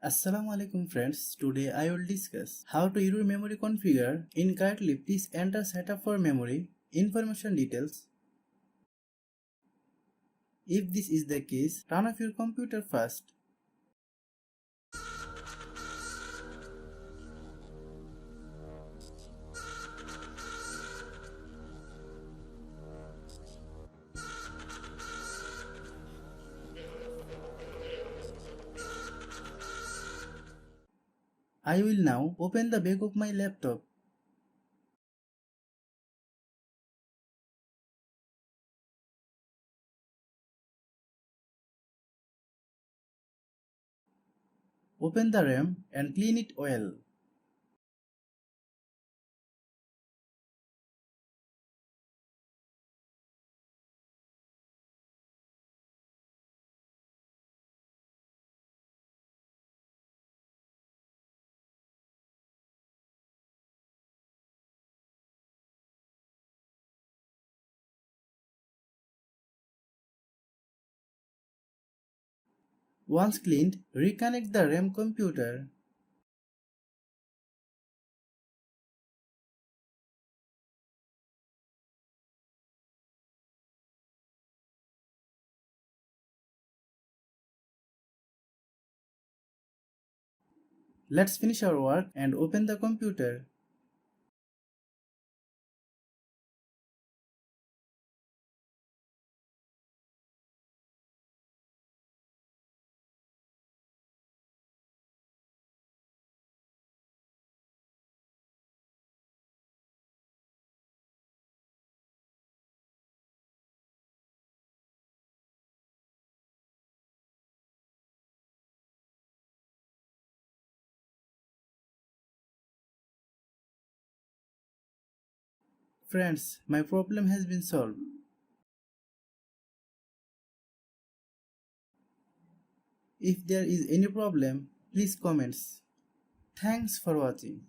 Assalamu alaikum friends, today I will discuss how to error memory configure incorrectly. Please enter setup for memory information details. If this is the case, turn off your computer first. I will now open the back of my laptop. Open the RAM and clean it well. Once cleaned, reconnect the RAM computer. Let's finish our work and open the computer. Friends, my problem has been solved. If there is any problem, please comments. Thanks for watching.